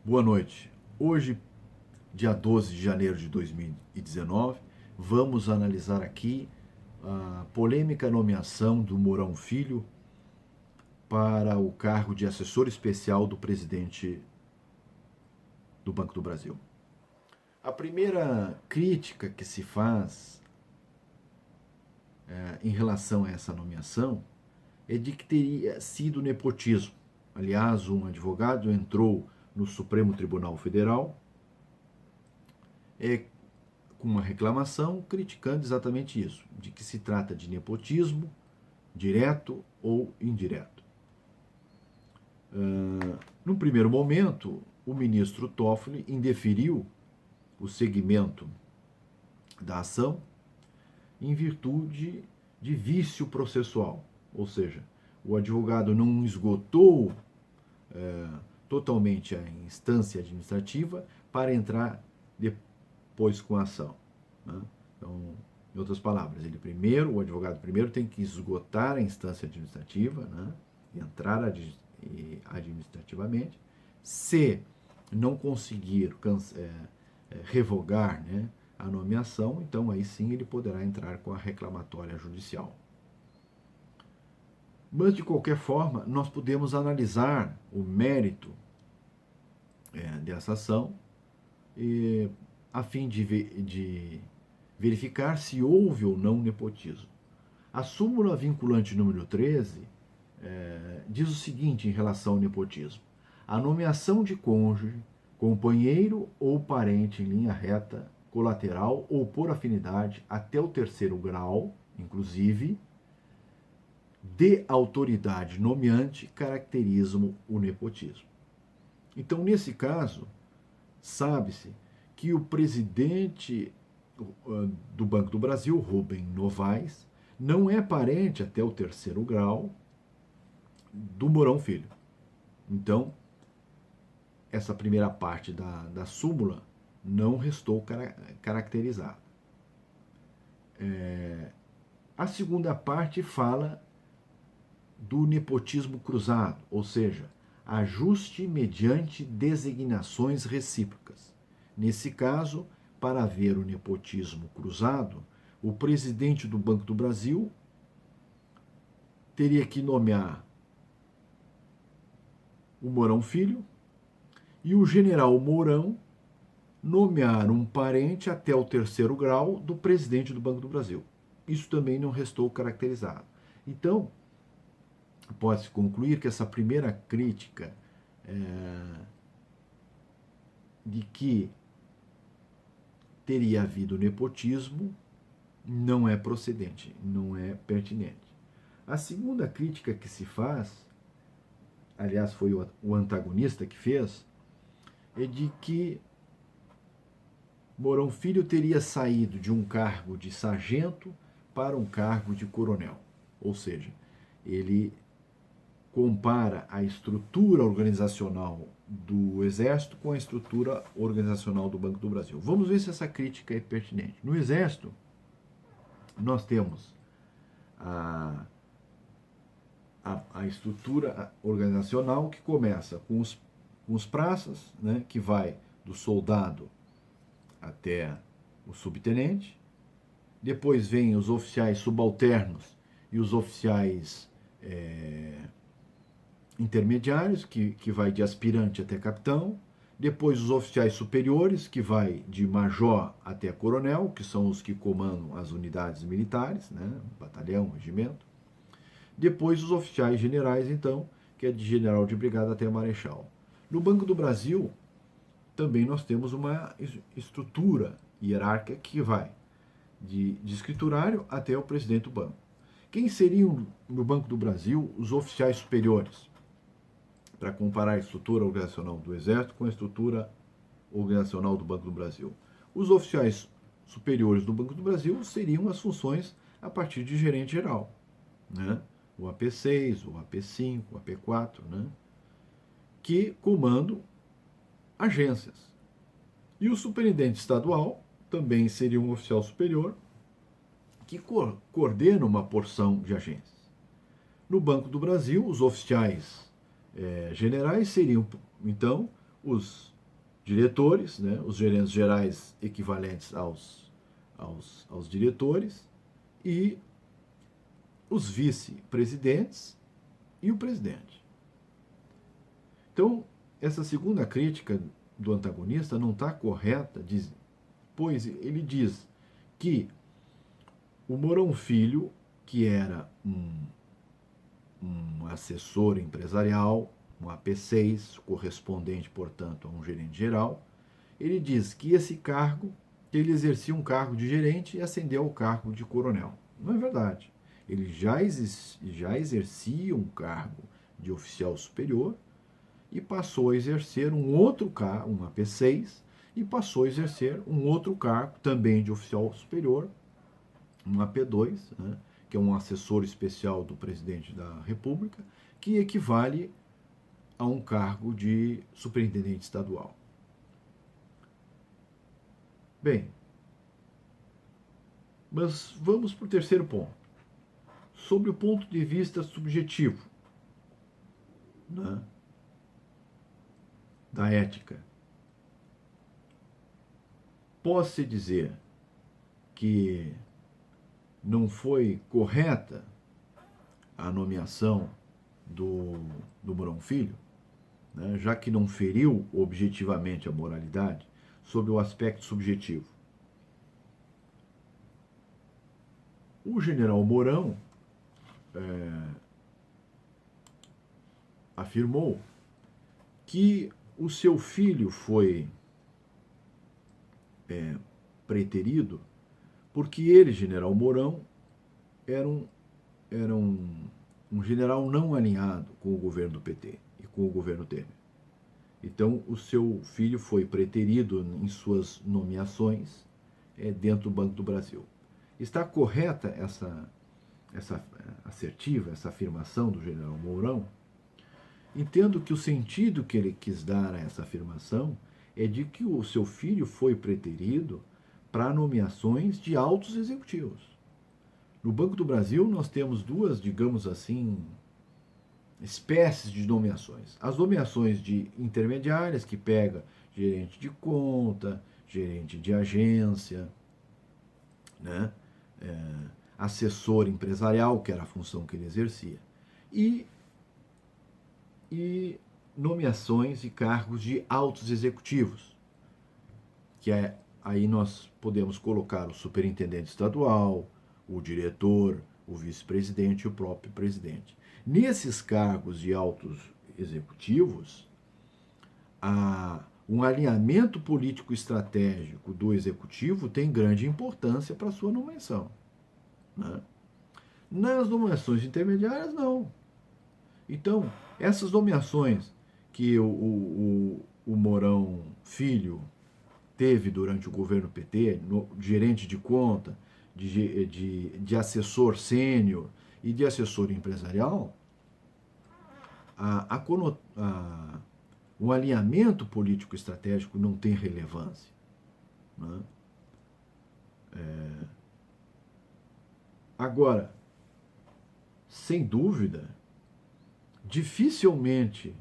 Boa noite. Hoje, dia 12 de janeiro de 2019, vamos analisar aqui a polêmica nomeação do Mourão Filho para o cargo de assessor especial do presidente do Banco do Brasil. A primeira crítica que se faz em relação a essa nomeação é de que teria sido nepotismo. Aliás, um advogado entrou no Supremo Tribunal Federal com uma reclamação criticando exatamente isso, de que se trata de nepotismo, direto ou indireto. Num primeiro momento, o ministro Toffoli indeferiu o segmento da ação em virtude de vício processual, ou seja, o advogado não esgotou totalmente a instância administrativa para entrar depois com a ação. Né? Então, em outras palavras, o advogado primeiro tem que esgotar a instância administrativa, né? Entrar administrativamente. Se não conseguir revogar, né, a nomeação, então aí sim ele poderá entrar com a reclamatória judicial. Mas, de qualquer forma, nós podemos analisar o mérito dessa ação a fim de verificar se houve ou não nepotismo. A súmula vinculante número 13 diz o seguinte em relação ao nepotismo: a nomeação de cônjuge, companheiro ou parente em linha reta, colateral ou por afinidade até o terceiro grau, inclusive, de autoridade nomeante caracterizam o nepotismo. Então, nesse caso, sabe-se que o presidente do Banco do Brasil, Rubem Novaes, não é parente até o terceiro grau do Mourão Filho. Então, essa primeira parte da súmula não restou caracterizada. A segunda parte fala do nepotismo cruzado, ou seja, ajuste mediante designações recíprocas. Nesse caso, para haver o nepotismo cruzado, o presidente do Banco do Brasil teria que nomear o Mourão Filho e o general Mourão nomear um parente até o terceiro grau do presidente do Banco do Brasil. Isso também não restou caracterizado. Então, pode-se concluir que essa primeira crítica de que teria havido nepotismo não é procedente, não é pertinente. A segunda crítica que se faz, aliás, foi o antagonista que fez, é de que Mourão Filho teria saído de um cargo de sargento para um cargo de coronel. Ou seja, ele compara a estrutura organizacional do Exército com a estrutura organizacional do Banco do Brasil. Vamos ver se essa crítica é pertinente. No Exército, nós temos a estrutura organizacional que começa com os praças, né, que vai do soldado até o subtenente. Depois vem os oficiais subalternos e os oficiais intermediários, que vai de aspirante até capitão. Depois os oficiais superiores, que vai de major até coronel, que são os que comandam as unidades militares, né, batalhão, regimento. Depois os oficiais generais, então, que é de general de brigada até marechal. No Banco do Brasil, também nós temos uma estrutura hierárquica que vai de escriturário até o presidente do banco. Quem seriam, no Banco do Brasil, os oficiais superiores? Para comparar a estrutura organizacional do Exército com a estrutura organizacional do Banco do Brasil. Os oficiais superiores do Banco do Brasil seriam as funções a partir de gerente geral, né? O AP6, o AP5, o AP4, né? Que comandam agências. E o superintendente estadual também seria um oficial superior que coordena uma porção de agências. No Banco do Brasil, os oficiais generais seriam, então, os diretores, né, os gerentes gerais equivalentes aos diretores, e os vice-presidentes e o presidente. Então, essa segunda crítica do antagonista não está correta, pois ele diz que o Mourão Filho, que era um assessor empresarial, um AP6, correspondente, portanto, a um gerente geral, ele diz que esse cargo, que ele exercia um cargo de gerente e ascendeu ao cargo de coronel. Não é verdade. Ele já exercia um cargo de oficial superior e passou a exercer um outro cargo, um AP6, e passou a exercer um outro cargo, também de oficial superior, um AP2, né, que é um assessor especial do presidente da República, que equivale a um cargo de superintendente estadual. Bem, mas vamos para o terceiro ponto. Sobre o ponto de vista subjetivo, né, da ética, pode-se dizer que não foi correta a nomeação do Mourão Filho, né, já que não feriu objetivamente a moralidade, sobre o aspecto subjetivo. O general Mourão afirmou que o seu filho foi preterido porque ele, general Mourão, era um general não alinhado com o governo do PT e com o governo Temer. Então, o seu filho foi preterido em suas nomeações dentro do Banco do Brasil. Está correta essa assertiva, essa afirmação do general Mourão? Entendo que o sentido que ele quis dar a essa afirmação é de que o seu filho foi preterido para nomeações de altos executivos. No Banco do Brasil, nós temos duas, digamos assim, espécies de nomeações. As nomeações de intermediárias, que pega gerente de conta, gerente de agência, né? Assessor empresarial, que era a função que ele exercia, e nomeações e cargos de altos executivos, que aí nós podemos colocar o superintendente estadual, o diretor, o vice-presidente e o próprio presidente. Nesses cargos de altos executivos, um alinhamento político estratégico do executivo tem grande importância para a sua nomeação, né? Nas nomeações intermediárias, não. Então, essas nomeações que o Mourão Filho teve durante o governo PT, gerente de conta, de assessor sênior e de assessor empresarial, o alinhamento político-estratégico não tem relevância, né? Agora, sem dúvida, dificilmente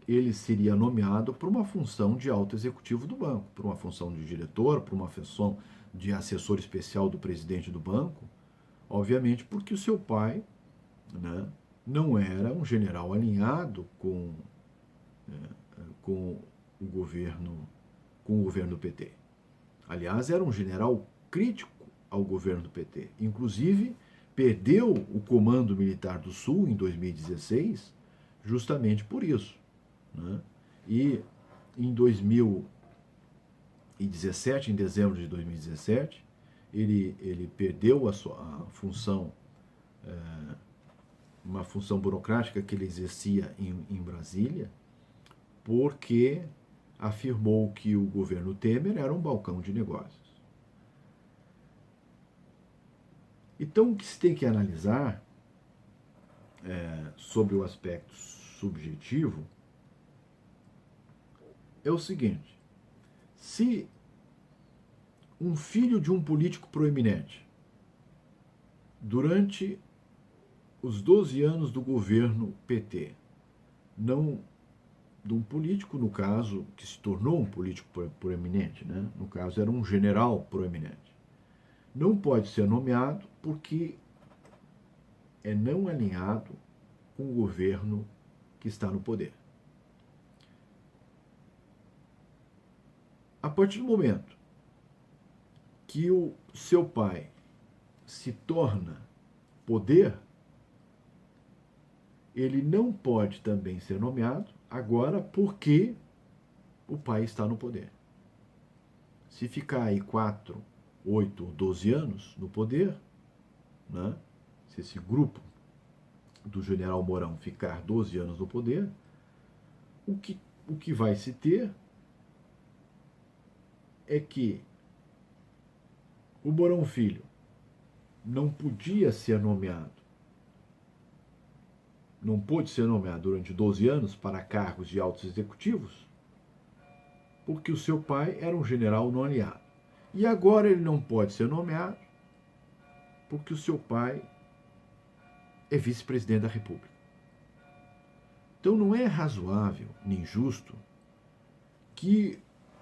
ele seria nomeado para uma função de alto executivo do banco, para uma função de diretor, para uma função de assessor especial do presidente do banco, obviamente porque o seu pai, né, não era um general alinhado com o governo do PT. Aliás, era um general crítico ao governo do PT. Inclusive, perdeu o Comando Militar do Sul em 2016 justamente por isso, né? E em 2017, em dezembro de 2017, ele perdeu a função, uma função burocrática que ele exercia em Brasília, porque afirmou que o governo Temer era um balcão de negócios. Então, o que se tem que analisar sobre o aspecto subjetivo é o seguinte: se um filho de um político proeminente, durante os 12 anos do governo PT, não de um político, no caso, que se tornou um político proeminente, né? No caso, era um general proeminente. Não pode ser nomeado porque é não alinhado com o governo que está no poder. A partir do momento que o seu pai se torna poder, ele não pode também ser nomeado agora porque o pai está no poder. Se ficar aí 4, 8 ou 12 anos no poder, né? Se esse grupo do general Mourão ficar 12 anos no poder, o que vai se ter é que o Mourão Filho não podia ser nomeado, não pôde ser nomeado durante 12 anos para cargos de altos executivos, porque o seu pai era um general não aliado. E agora ele não pode ser nomeado porque o seu pai é vice-presidente da República. Então não é razoável nem justo que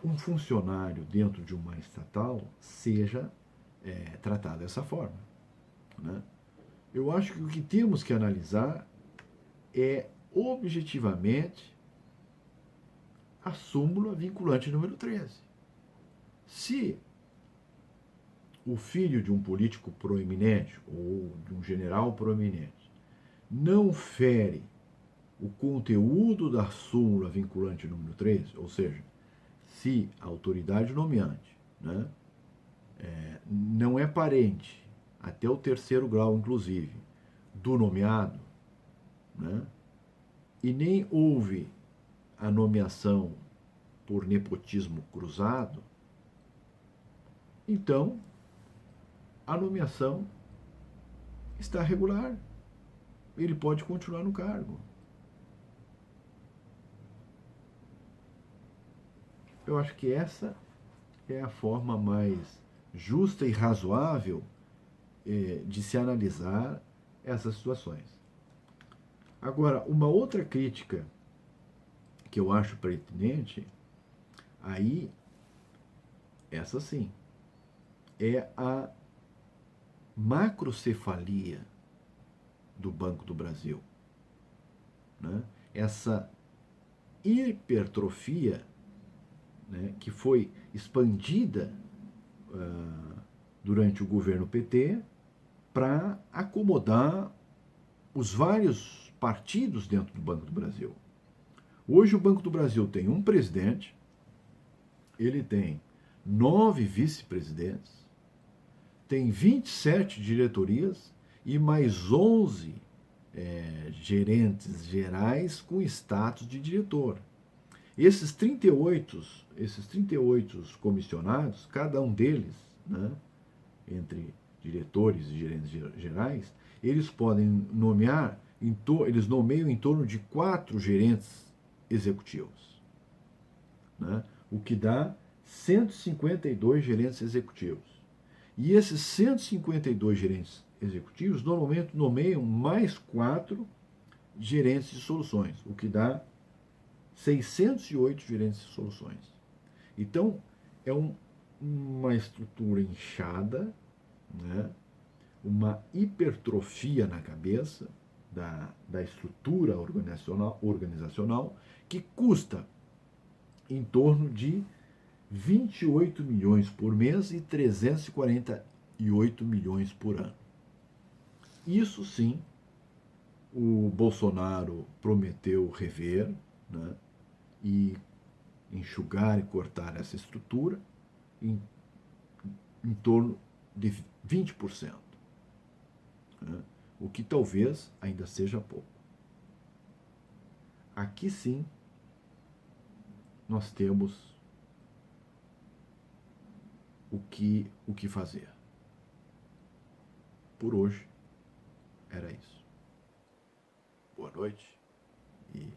um funcionário dentro de uma estatal seja tratado dessa forma, né? Eu acho que o que temos que analisar é objetivamente a súmula vinculante número 13. Se o filho de um político proeminente ou de um general proeminente não fere o conteúdo da súmula vinculante número 13, ou seja, se a autoridade nomeante, né, não é parente, até o 3º grau inclusive, do nomeado, né, e nem houve a nomeação por nepotismo cruzado, então a nomeação está regular. Ele pode continuar no cargo. Eu acho que essa é a forma mais justa e razoável de se analisar essas situações. Agora, uma outra crítica que eu acho pertinente, aí, essa sim, é a macrocefalia do Banco do Brasil, né? Essa hipertrofia, né, que foi expandida durante o governo PT para acomodar os vários partidos dentro do Banco do Brasil. Hoje o Banco do Brasil tem um presidente, ele tem 9 vice-presidentes, tem 27 diretorias e mais 11 gerentes gerais com status de diretor. Esses 38 comissionados, cada um deles, né, entre diretores e gerentes gerais, eles podem nomear, eles nomeiam em torno de 4 gerentes executivos, né, o que dá 152 gerentes executivos. E esses 152 gerentes executivos normalmente nomeiam mais 4 gerentes de soluções, o que dá 608 gerentes de soluções. Então, é uma estrutura inchada, né? Uma hipertrofia na cabeça da estrutura organizacional que custa em torno de 28 milhões por mês e 348 milhões por ano. Isso sim, o Bolsonaro prometeu rever, né, e enxugar e cortar essa estrutura em torno de 20%, né, o que talvez ainda seja pouco. Aqui sim, nós temos o que fazer. Por hoje, era isso. Boa noite e